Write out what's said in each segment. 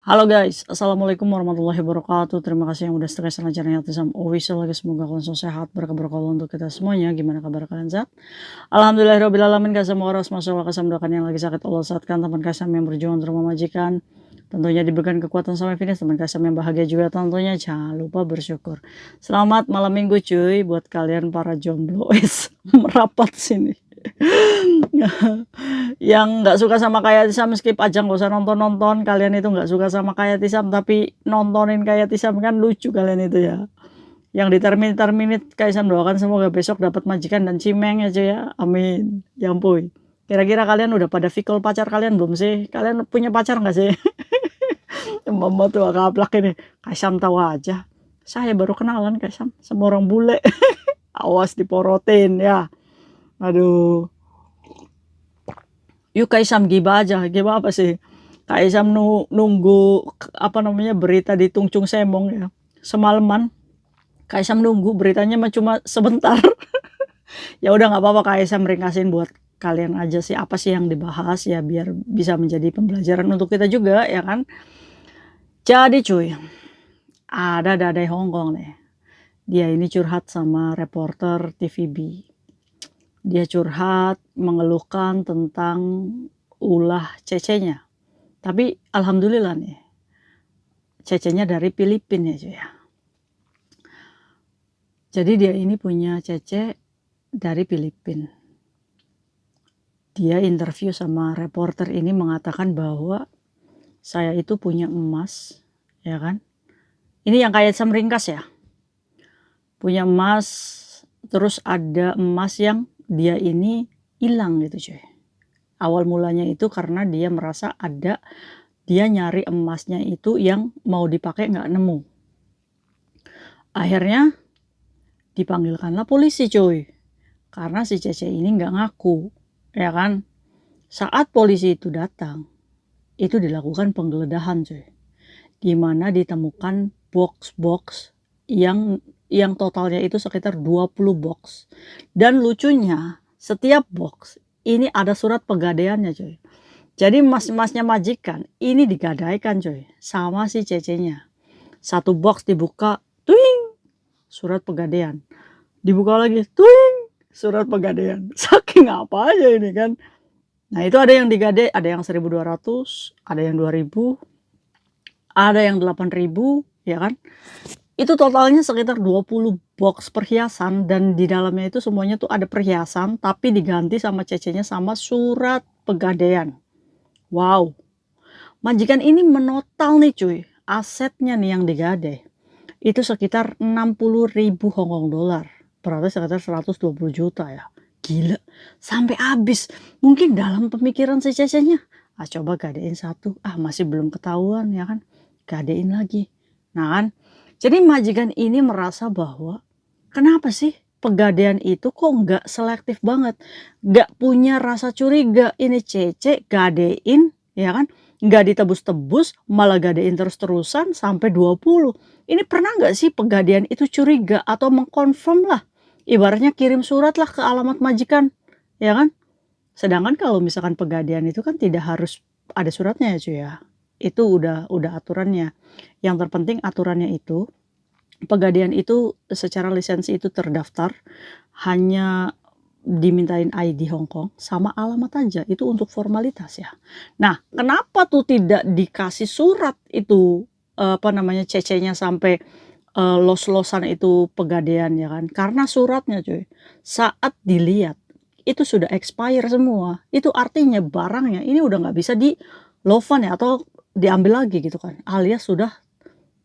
Halo guys, assalamualaikum warahmatullahi wabarakatuh. Terima kasih yang udah setia channel Tisam Official lagi. Semoga kalian selalu sehat, berkah untuk kita semuanya. Gimana kabar kalian sehat? Alhamdulillahirobbilalamin. Kasih waras masalah kasih mendoakan yang lagi sakit Allah sehatkan. Teman kasih yang berjuang untuk rumah majikan. Tentunya diberikan kekuatan sampai finish. Teman kasih yang bahagia juga tentunya. Jangan lupa bersyukur. Selamat malam minggu cuy buat kalian para jomblo. Merapat sini. Yang nggak suka sama Kayak Tisam skip aja, nggak usah nonton-nonton. Kalian itu nggak suka sama Kayak Tisam tapi nontonin Kayak Tisam, kan lucu kalian itu ya. Yang di terminit Kayak Tisam doakan semoga besok dapat majikan dan cimeng aja ya, amin ya ampun. Kira-kira kalian udah pada fikul pacar kalian belum sih? Kalian punya pacar nggak sih? Mama tuh kaplak ini. Kayak Tisam tahu aja, saya baru kenalan Kayak Tisam sama orang bule. Awas diporotin ya. Aduh. Yuk Kayak Tisam gibah aja. Gibah apa sih? Kayak Tisam nunggu apa namanya berita di Tungcung Semong ya. Semalaman Kayak Tisam nunggu beritanya cuma sebentar. Ya udah nggak apa-apa, Kayak Tisam ringkasin buat kalian aja sih apa sih yang dibahas ya, biar bisa menjadi pembelajaran untuk kita juga ya kan. Jadi cuy, ada Dadai Hongkong nih. Dia ini curhat sama reporter TVB. Dia curhat mengeluhkan tentang ulah cecenya. Tapi alhamdulillah nih, cecenya dari Filipina ya cuy ya. Jadi dia ini punya cece dari Filipina. Dia interview sama reporter ini mengatakan bahwa saya itu punya emas, ya kan. Ini yang Kayak Tisam ringkas ya. Punya emas, terus ada emas yang dia ini hilang gitu cuy. Awal mulanya itu karena dia merasa dia nyari emasnya itu yang mau dipakai nggak nemu. Akhirnya dipanggilkanlah polisi cuy. Karena si cece ini nggak ngaku, ya kan. Saat polisi itu datang, itu dilakukan penggeledahan cuy. Di mana ditemukan box-box yang totalnya itu sekitar 20 box. Dan lucunya, setiap box ini ada surat pegadaiannya cuy. Jadi emas-emasnya majikan ini digadaikan cuy sama si cecenya. Satu box dibuka, tuing, surat pegadaian. Dibuka lagi, tuing, surat pegadaian. Saking apa aja ini kan. Nah itu ada yang digadai, ada yang 1.200, ada yang 2.000, ada yang 8.000 ya kan. Itu totalnya sekitar 20 box perhiasan, dan di dalamnya itu semuanya tuh ada perhiasan tapi diganti sama cecenya sama surat pegadaian. Wow. Majikan ini menotal nih cuy, asetnya nih yang digadai itu sekitar 60.000 Hongkong dolar. Berarti sekitar 120 juta ya. Gila, sampai habis. Mungkin dalam pemikiran si cecenya, coba gadein satu, masih belum ketahuan ya kan. Gadein lagi. Nah kan, jadi majikan ini merasa bahwa kenapa sih pegadaian itu kok nggak selektif banget, nggak punya rasa curiga. Ini cece gadein ya kan, nggak ditebus-tebus, malah gadein terus-terusan sampai 20. Ini pernah nggak sih pegadaian itu curiga atau mengkonfirm lah, ibaratnya kirim surat lah ke alamat majikan ya kan. Sedangkan kalau misalkan pegadaian itu kan tidak harus ada suratnya ya cuy ya. Itu udah aturannya. Yang terpenting aturannya itu, pegadaian itu secara lisensi itu terdaftar, hanya dimintain ID Hongkong sama alamat aja, itu untuk formalitas ya. Nah kenapa tuh tidak dikasih surat itu apa namanya cecenya sampai los-losan itu pegadaian ya kan. Karena suratnya cuy, saat dilihat itu sudah expire semua. Itu artinya barangnya ini udah nggak bisa di lovan ya, atau diambil lagi gitu kan, alias sudah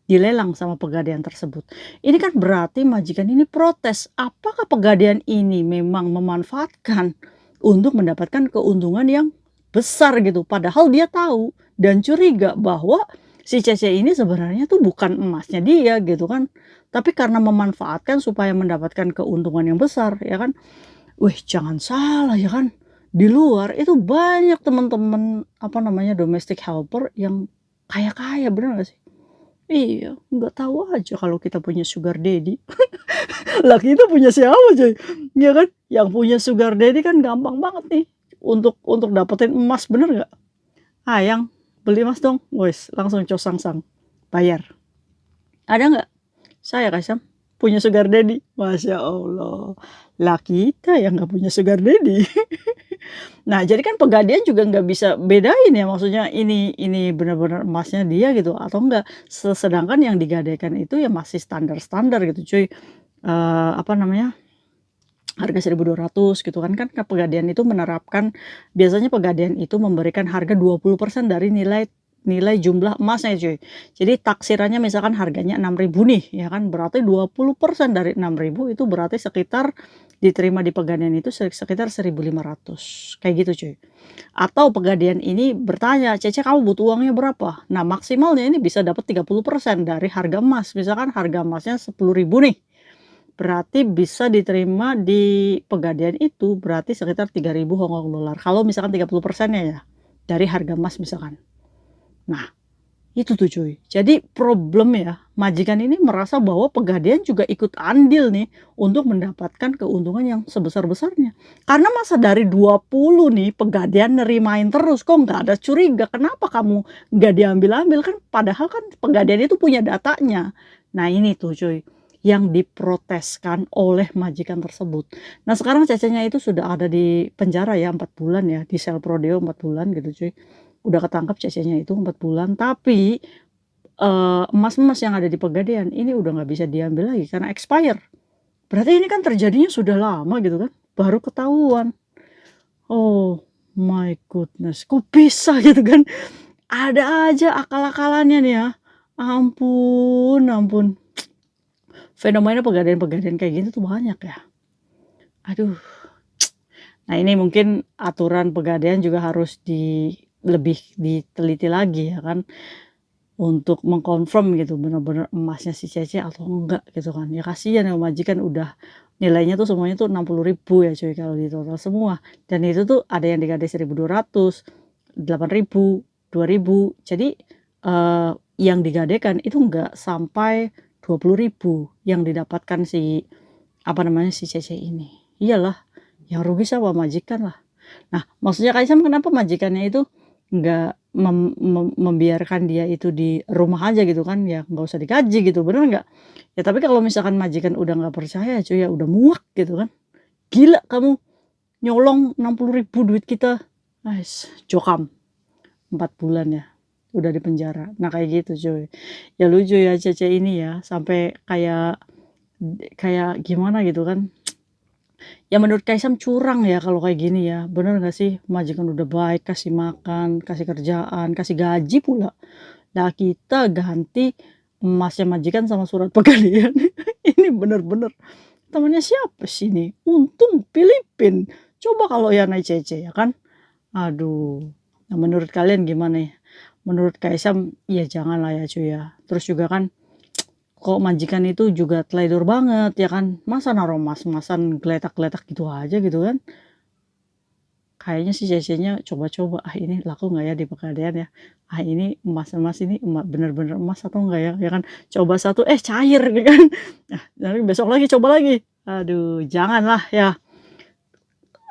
dilelang sama pegadaian tersebut. Ini kan berarti majikan ini protes, apakah pegadaian ini memang memanfaatkan untuk mendapatkan keuntungan yang besar gitu, padahal dia tahu dan curiga bahwa si cece ini sebenarnya tuh bukan emasnya dia gitu kan, tapi karena memanfaatkan supaya mendapatkan keuntungan yang besar ya kan. Wih, jangan salah ya kan, di luar itu banyak teman-teman apa namanya domestic helper yang kaya-kaya, bener gak sih? Iya, nggak tahu aja kalau kita punya sugar daddy. Lah kita punya siapa coy? Ya kan? Yang punya sugar daddy kan gampang banget nih untuk dapetin emas, bener nggak? Yang beli emas dong, wes langsung cosang-sang, bayar. Ada nggak? Saya Kaisam punya sugar daddy, Masya Allah. Lah kita yang nggak punya sugar daddy. Nah, jadi kan Pegadaian juga nggak bisa bedain ya, maksudnya ini benar-benar emasnya dia gitu atau enggak. Sedangkan yang digadaikan itu ya masih standar-standar gitu cuy. Apa namanya, harga 1.200 gitu kan. Kan Pegadaian itu menerapkan, biasanya Pegadaian itu memberikan harga 20% dari nilai jumlah emasnya cuy. Jadi taksirannya misalkan harganya 6.000 nih ya kan, berarti 20% dari 6.000 itu berarti sekitar diterima di Pegadaian itu sekitar 1.500 kayak gitu cuy. Atau Pegadaian ini bertanya, "Cece kamu butuh uangnya berapa?" Nah maksimalnya ini bisa dapat 30% dari harga emas. Misalkan harga emasnya 10.000 nih, berarti bisa diterima di Pegadaian itu berarti sekitar 3.000 Hong Kong dollar. Kalau misalkan 30%-nya ya dari harga emas misalkan. Nah, itu tuh cuy. Jadi problem ya, majikan ini merasa bahwa Pegadaian juga ikut andil nih untuk mendapatkan keuntungan yang sebesar-besarnya. Karena masa dari 20 nih Pegadaian nerimain terus, kok nggak ada curiga, kenapa kamu nggak diambil-ambil kan? Padahal kan Pegadaian itu punya datanya. Nah ini tuh cuy, yang diproteskan oleh majikan tersebut. Nah sekarang Cecenya itu sudah ada di penjara ya 4 bulan ya, di sel prodeo 4 bulan gitu cuy. Udah ketangkap Cecenya itu 4 bulan, tapi emas-emas yang ada di Pegadaian ini udah nggak bisa diambil lagi karena expire. Berarti ini kan terjadinya sudah lama gitu kan, baru ketahuan. Oh my goodness, kok bisa gitu kan? Ada aja akal-akalannya nih ya. Ampun ampun. Fenomena Pegadaian-Pegadaian kayak gini tuh banyak ya. Aduh. Nah ini mungkin aturan Pegadaian juga harus lebih diteliti lagi ya kan, untuk mengkonfirm gitu benar-benar emasnya si Cece atau enggak gitu kan. Ya kasihan ya majikan udah nilainya tuh semuanya tuh 60.000 ya cuy kalau di total semua. Dan itu tuh ada yang digadai 1.200, 8.000, 2.000. Jadi yang digadaikan itu enggak sampai 20.000 yang didapatkan si si Cece ini. Iyalah, yang rugi siapa? Majikan lah. Nah, maksudnya Kaisang kenapa majikannya itu nggak membiarkan dia itu di rumah aja gitu kan, ya nggak usah digaji gitu, bener nggak? Ya tapi kalau misalkan majikan udah nggak percaya cuy ya udah muak gitu kan. Gila kamu nyolong 60.000 duit kita. Jokam 4 bulan ya udah di penjara. Nah kayak gitu cuy. Ya lucu ya Cece ini ya, sampai kayak gimana gitu kan. Ya menurut Kaisam curang ya kalau kayak gini ya, bener gak sih? Majikan udah baik, kasih makan, kasih kerjaan, kasih gaji pula. Lah kita ganti emasnya majikan sama surat Pegadaian. Ini bener-bener temannya siapa sih ini? Untung Filipin. Coba kalau ya naik Cece ya kan? Aduh. Nah menurut kalian gimana ya? Menurut Kaisam ya jangan lah ya cuy ya. Terus juga kan kok majikan itu juga teledor banget ya kan, masa naruh emas-emasan geletak-geletak gitu aja gitu kan. Kayaknya sih Cece-nya coba-coba, ini laku nggak ya di Pegadaian ya, ini emas-emas ini bener-bener emas atau enggak ya, ya kan. Coba satu cair gitu kan. Nah nanti besok lagi coba lagi, aduh janganlah ya.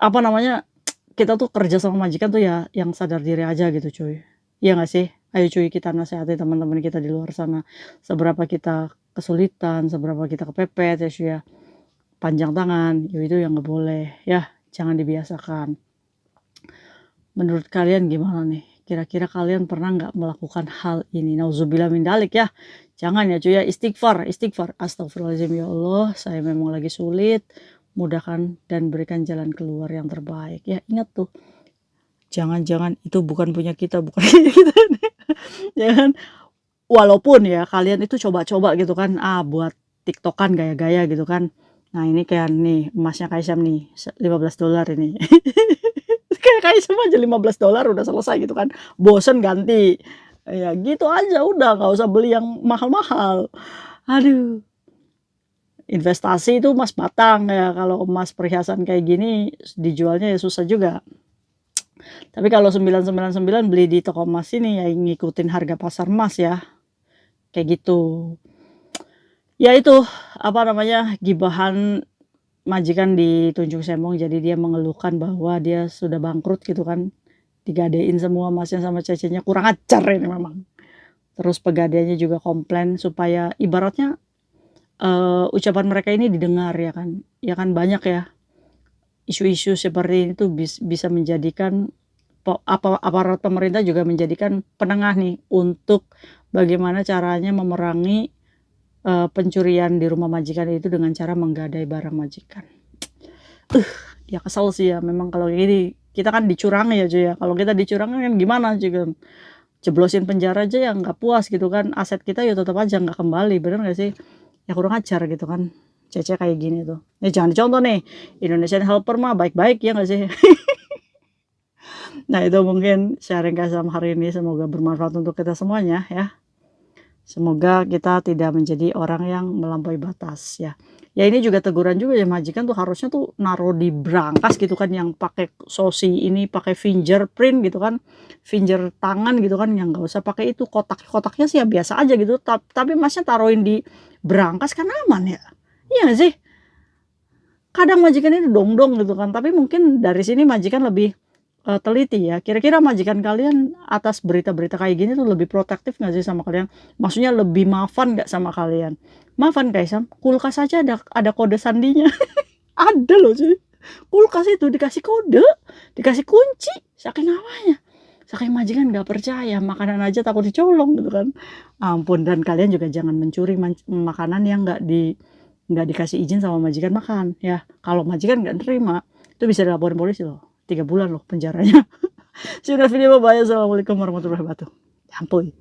Apa namanya, kita tuh kerja sama majikan tuh ya yang sadar diri aja gitu cuy, iya nggak sih? Ayo cuy kita nasihati teman-teman kita di luar sana, seberapa kita kesulitan, seberapa kita kepepet ya cuy ya, panjang tangan, itu yang nggak boleh ya, jangan dibiasakan. Menurut kalian gimana nih? Kira-kira kalian pernah nggak melakukan hal ini? Nauzubillah min dalik ya. Jangan ya cuy ya, istighfar, astagfirullahaladzim ya Allah, saya memang lagi sulit, mudahkan dan berikan jalan keluar yang terbaik. Ya ingat tuh, jangan-jangan itu bukan punya kita, bukan kita nih. Ya kan? Walaupun ya kalian itu coba-coba gitu kan, buat tiktokan gaya-gaya gitu kan. Nah ini kayak nih emasnya Kaisam nih, $15 ini. Kayak Kaisam aja $15 udah selesai gitu kan. Bosen ganti. Ya gitu aja udah, nggak usah beli yang mahal-mahal. Aduh. Investasi itu emas batang ya, kalau emas perhiasan kayak gini dijualnya ya susah juga. Tapi kalau 999 beli di toko emas ini ya ngikutin harga pasar emas ya. Kayak gitu. Ya itu, gibahan majikan di Tunjung Semong, jadi dia mengeluhkan bahwa dia sudah bangkrut gitu kan. digadein semua Masnya sama Cecenya, kurang ajar ini memang. Terus pegadaiannya juga komplain supaya ibaratnya, ucapan mereka ini didengar ya kan banyak ya, isu-isu seperti ini tuh bisa menjadikan aparat pemerintah juga menjadikan penengah nih untuk bagaimana caranya memerangi, pencurian di rumah majikan itu dengan cara menggadai barang majikan. Ya kesel sih ya memang kalau gini, kita kan dicurangi ya cuy ya, kalau kita dicurangi kan gimana cuy kan, jeblosin penjara aja ya nggak puas gitu kan, aset kita ya tetap aja nggak kembali, bener nggak sih? Ya kurang ajar gitu kan, Cece kayak gini tuh. Ya jangan dicontoh nih, Indonesian Helper mah baik-baik ya nggak sih? Nah itu mungkin sharing Kasam hari ini, semoga bermanfaat untuk kita semuanya ya. Semoga kita tidak menjadi orang yang melampaui batas ya. Ya ini juga teguran juga ya, majikan tuh harusnya tuh naruh di brankas gitu kan, yang pakai sosi ini pakai fingerprint gitu kan, finger tangan gitu kan, yang nggak usah pakai itu kotaknya sih ya biasa aja gitu, tapi Masnya taruhin di brankas kan aman ya. Iya nggak sih? Kadang majikan ini dong-dong gitu kan, tapi mungkin dari sini majikan lebih teliti ya. Kira-kira majikan kalian atas berita-berita kayak gini tuh lebih protektif nggak sih sama kalian? Maksudnya lebih maafan nggak sama kalian? Maafan Kaisam, kulkas aja ada kode sandinya. Ada loh cuy. Kulkas itu dikasih kode, dikasih kunci, saking awalnya. Saking majikan nggak percaya, makanan aja takut dicolong gitu kan. Ampun, dan kalian juga jangan mencuri makanan yang nggak dikasih izin sama majikan makan ya. Kalau majikan nggak terima, itu bisa dilaporin polisi loh. 3 bulan loh penjaranya. See you next video, bye. Assalamualaikum warahmatullahi wabarakatuh. Ampun.